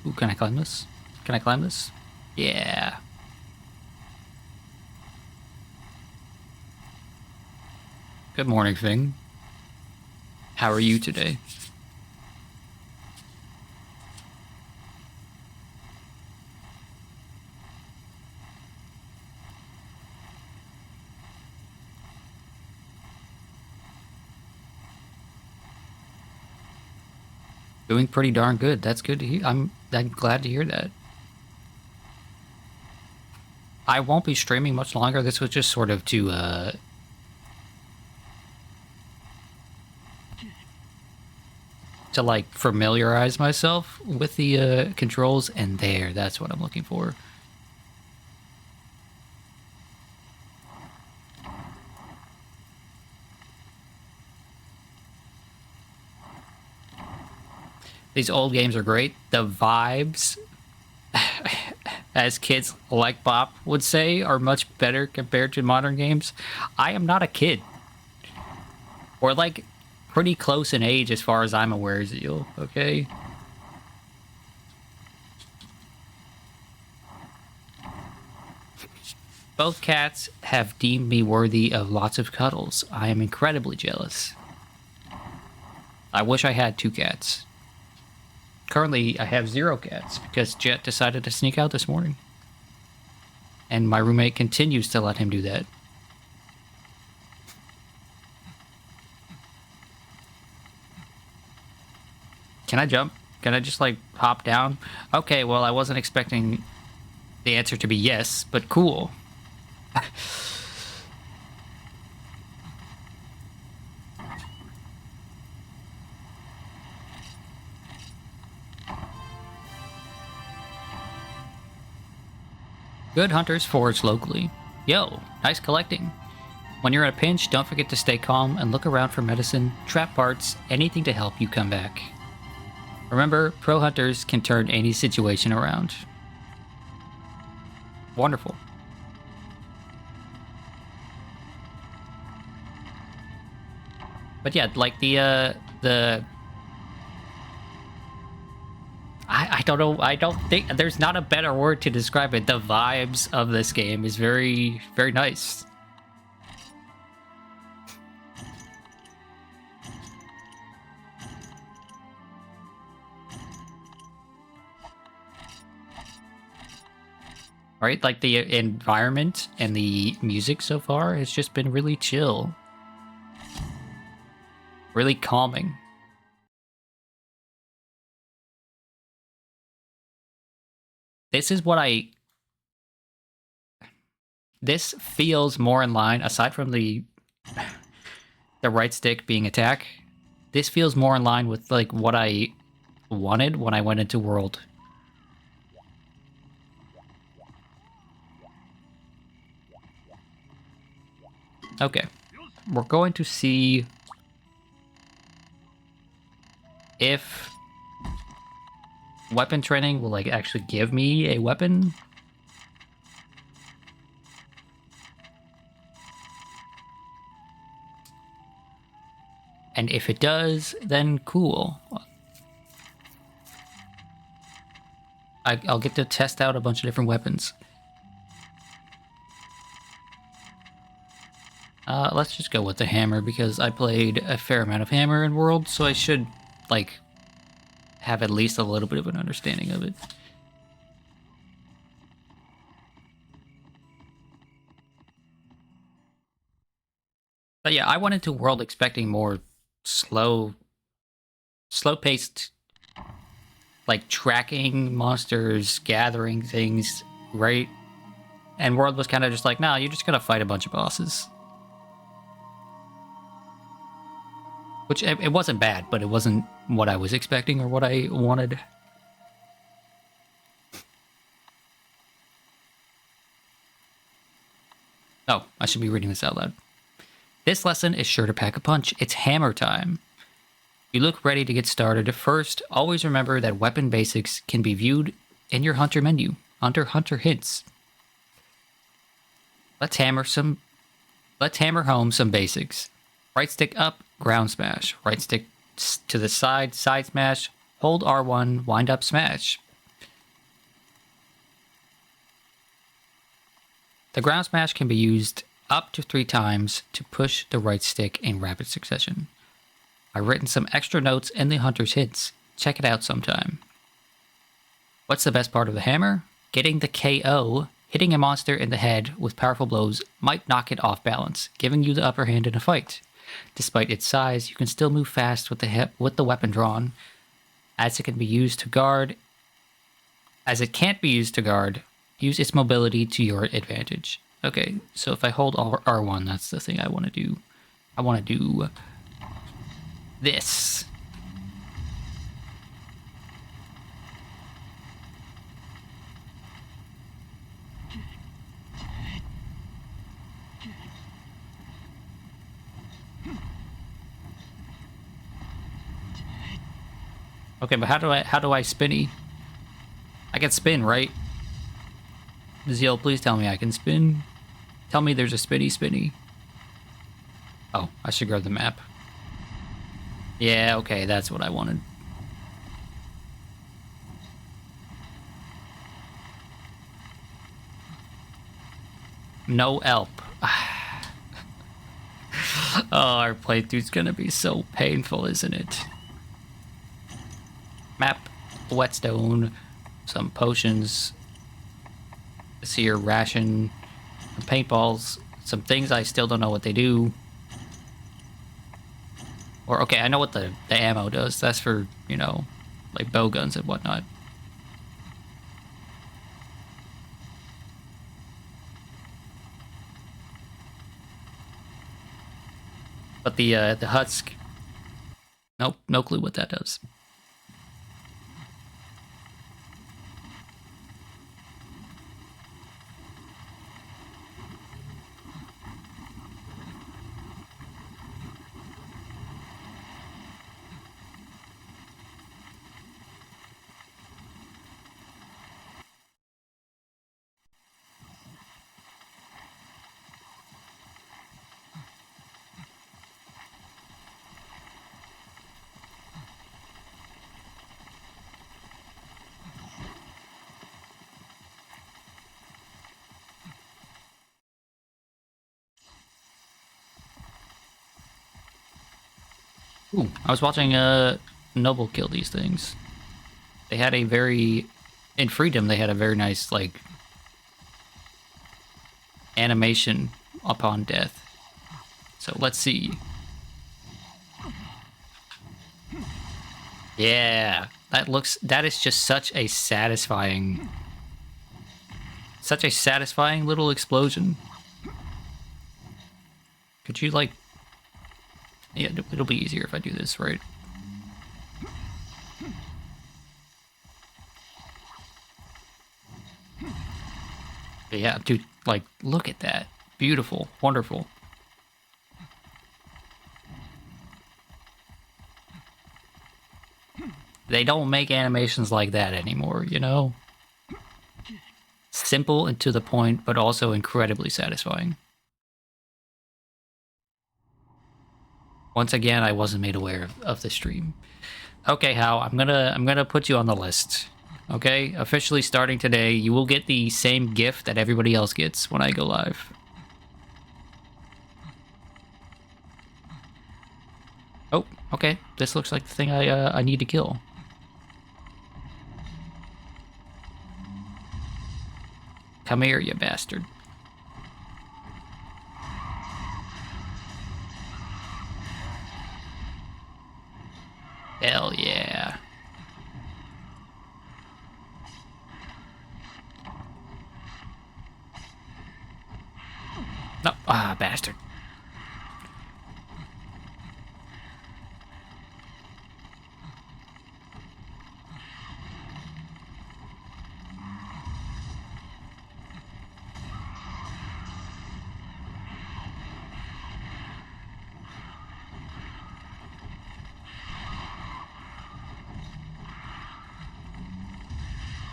Ooh, can I climb this? Can I climb this? Yeah. Good morning, Fing. How are you today? Doing pretty darn good. That's good to hear. I'm glad to hear that. I won't be streaming much longer. This was just sort of to like familiarize myself with the controls, and that's what I'm looking for. These old games are great. The vibes, as kids like Bop would say, are much better compared to modern games. I am not a kid. We're like pretty close in age as far as I'm aware, Zeal, okay? Both cats have deemed me worthy of lots of cuddles. I am incredibly jealous. I wish I had 2 cats. Currently, I have 0 cats because Jet decided to sneak out this morning. And my roommate continues to let him do that. Can I jump? Can I just, like, hop down? Okay, well, I wasn't expecting the answer to be yes, but cool. Good hunters forage locally. Yo, nice collecting. When you're in a pinch, don't forget to stay calm and look around for medicine, trap parts, anything to help you come back. Remember, pro hunters can turn any situation around. Wonderful. But yeah, like I don't know. I don't think there's not a better word to describe it. The vibes of this game is very, very nice. Right? Like the environment and the music so far has just been really chill. Really calming. This is what this feels more in line, aside from the right stick being attack, this feels more in line with like what I wanted when I went into World. Okay. We're going to see if weapon training will like actually give me a weapon. And if it does, then cool. I'll get to test out a bunch of different weapons. Let's just go with the hammer because I played a fair amount of hammer in World, so I should, like, have at least a little bit of an understanding of it. But yeah, I went into World expecting more slow-paced, like, tracking monsters, gathering things, right? And World was kind of just like, nah, you're just gonna fight a bunch of bosses. Which, it wasn't bad, but it wasn't what I was expecting or what I wanted. Oh, I should be reading this out loud. This lesson is sure to pack a punch. It's hammer time. You look ready to get started. First, always remember that weapon basics can be viewed in your Hunter menu, under Hunter Hints. Let's hammer home some basics. Right stick up, ground smash. Right stick to the side, side smash, hold R1, wind up smash. The ground smash can be used up to 3 times to push the right stick in rapid succession. I've written some extra notes in the Hunter's Hits. Check it out sometime. What's the best part of the hammer? Getting the KO. Hitting a monster in the head with powerful blows might knock it off balance, giving you the upper hand in a fight. Despite its size, you can still move fast with the weapon drawn, as it can't be used to guard, use its mobility to your advantage. Okay, so if I hold R1, that's the thing I want to do. I want to do this. Okay, but how do I spinny? I can spin, right? Zeal, please tell me I can spin. Tell me there's a spinny. Oh, I should grab the map. Yeah, okay, that's what I wanted. No help. Oh, our playthrough's gonna be so painful, isn't it? Map, whetstone, some potions, seer ration, some paintballs, some things I still don't know what they do. Or, okay, I know what the ammo does. That's for, you know, like bow guns and whatnot. But the husk, nope, no clue what that does. Ooh, I was watching Noble kill these things. They had a very... In Freedom, they had a very nice, like, animation upon death. So let's see. Yeah, that is just such a satisfying little explosion. Could you, like... Yeah, it'll be easier if I do this, right? But yeah, dude, like, look at that. Beautiful, wonderful. They don't make animations like that anymore, you know? Simple and to the point, but also incredibly satisfying. Once again, I wasn't made aware of the stream. Okay, Hal, I'm gonna put you on the list. Okay, officially starting today, you will get the same gift that everybody else gets when I go live. Oh, okay. This looks like the thing I need to kill. Come here, you bastard. Hell yeah. No, bastard.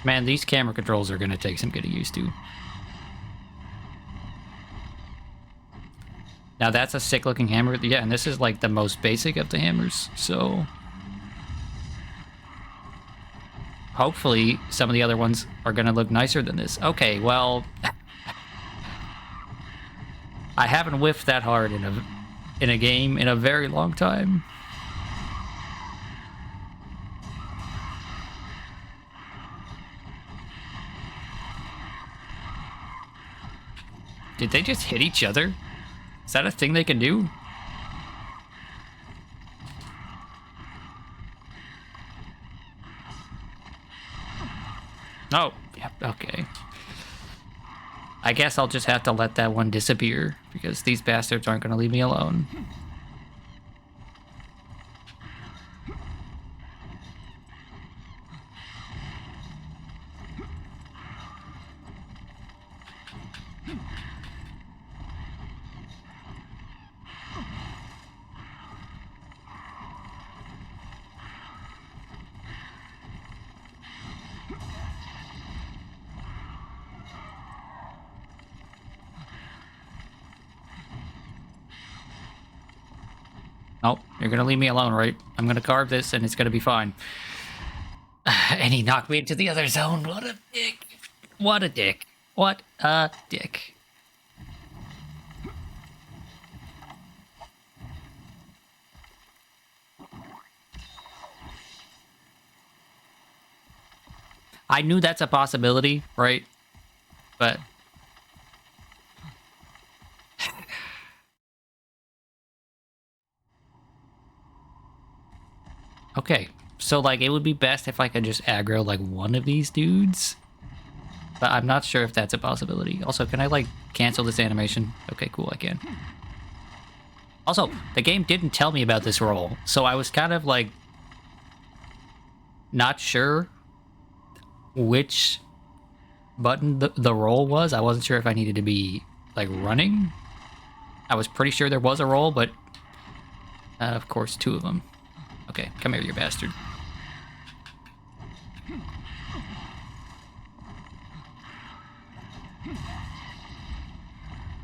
Man, these camera controls are gonna take some getting used to. Now that's a sick looking hammer. Yeah, and this is like the most basic of the hammers, so hopefully some of the other ones are gonna look nicer than this. Okay, well, I haven't whiffed that hard in a game in a very long time. Did they just hit each other? Is that a thing they can do? Oh, yep, okay. I guess I'll just have to let that one disappear because these bastards aren't going to leave me alone. Nope, you're gonna leave me alone, right? I'm gonna carve this and it's gonna be fine. And he knocked me into the other zone. What a dick. What a dick. What a dick. I knew that's a possibility, right? But okay, so like it would be best if I could just aggro like one of these dudes, but I'm not sure if that's a possibility. Also, can I like cancel this animation? Okay, cool, I can. Also, the game didn't tell me about this roll, so I was kind of like not sure which button the roll was. I wasn't sure if I needed to be like running. I was pretty sure there was a roll, but of course, two of them. Okay, come here, you bastard.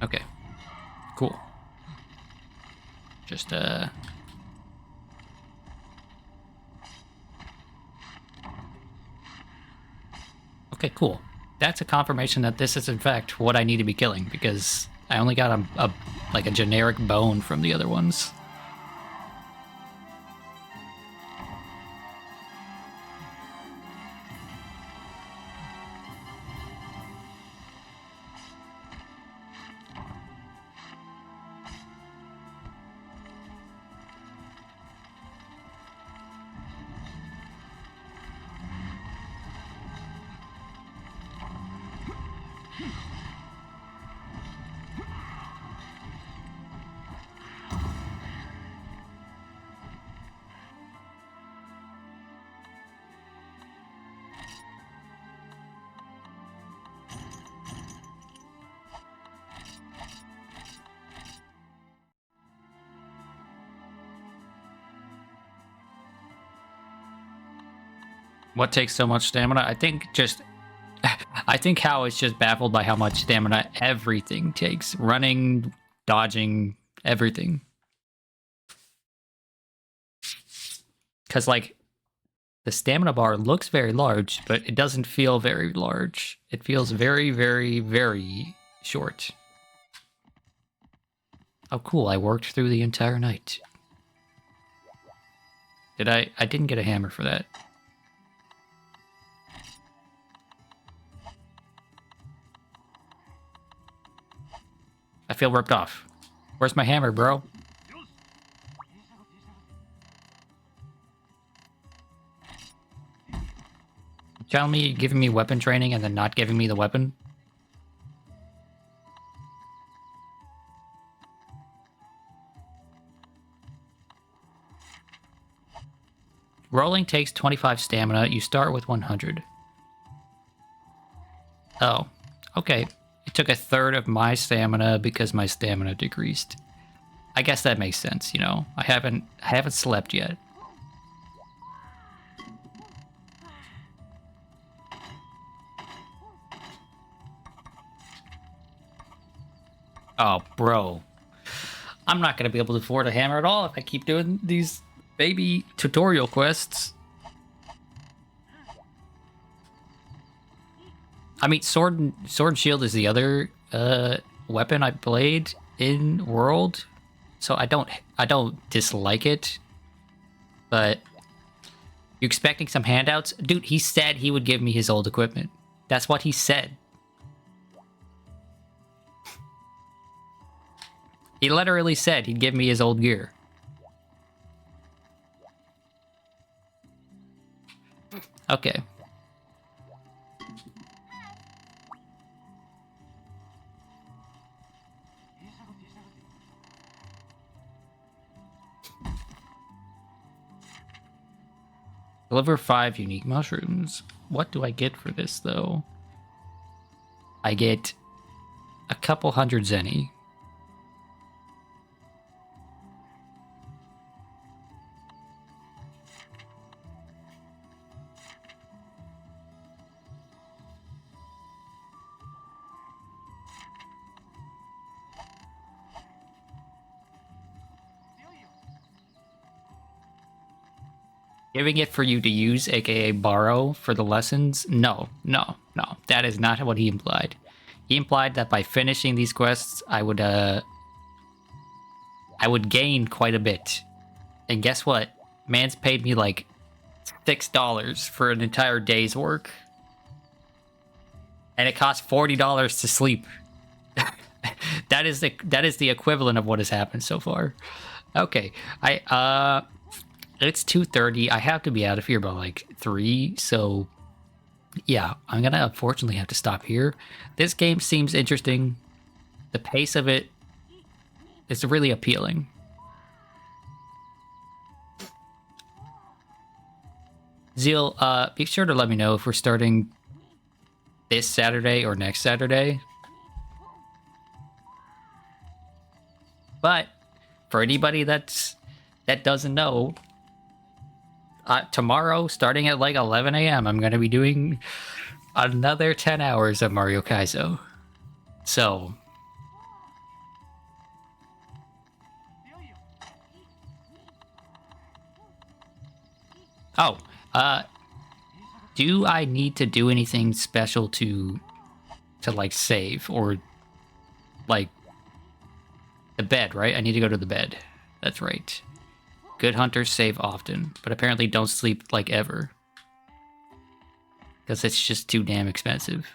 Okay, cool. Just, okay, cool. That's a confirmation that this is, in fact, what I need to be killing, because I only got like a generic bone from the other ones. What takes so much stamina? I think just... I think Hao is just baffled by how much stamina everything takes. Running, dodging, everything. Because, like, the stamina bar looks very large, but it doesn't feel very large. It feels very, very, very short. Oh, cool. I worked through the entire night. Did I? I didn't get a hammer for that. I feel ripped off. Where's my hammer, bro? Telling me giving me weapon training and then not giving me the weapon? Rolling takes 25 stamina. You start with 100. Oh, okay. It took a third of my stamina because my stamina decreased. I guess that makes sense, you know. I haven't slept yet. Oh, bro. I'm not going to be able to afford a hammer at all if I keep doing these baby tutorial quests. I mean, sword and shield is the other weapon I played in World, so I don't dislike it. But you expecting some handouts? Dude, he said he would give me his old equipment. That's what he said. He literally said he'd give me his old gear. Okay. Deliver 5 unique mushrooms. What do I get for this, though? I get a couple hundred zenny. Giving it for you to use, aka borrow, for the lessons? No. That is not what he implied. He implied that by finishing these quests, I would gain quite a bit. And guess what? Man's paid me like $6 for an entire day's work. And it costs $40 to sleep. that is the equivalent of what has happened so far. Okay. It's 2:30. I have to be out of here by like 3, so yeah, I'm gonna unfortunately have to stop here. This game seems interesting. The pace of it is really appealing. Zeal, be sure to let me know if we're starting this Saturday or next Saturday. But for anybody that doesn't know, tomorrow, starting at like 11 a.m., I'm going to be doing another 10 hours of Mario Kaizo. So, do I need to do anything special to like save, or like the bed, right? I need to go to the bed. That's right. Good hunters save often, but apparently don't sleep like ever. Because it's just too damn expensive.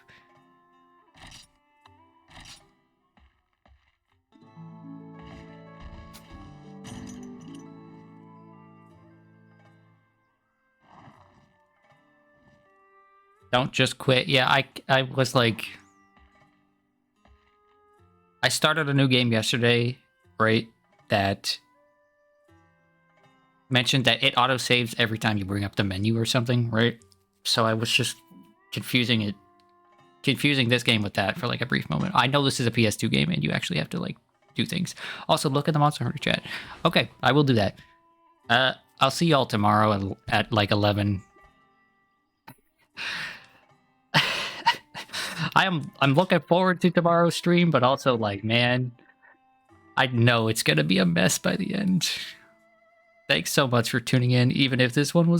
Don't just quit. Yeah, I was like... I started a new game yesterday, right? That mentioned that it auto-saves every time you bring up the menu or something, right? So I was just confusing this game with that for like a brief moment. I know this is a PS2 game and you actually have to like do things. Also, look at the Monster Hunter chat. Okay, I will do that. I'll see y'all tomorrow at like 11. I'm looking forward to tomorrow's stream, but also like, man, I know it's gonna be a mess by the end. Thanks so much for tuning in, even if this one was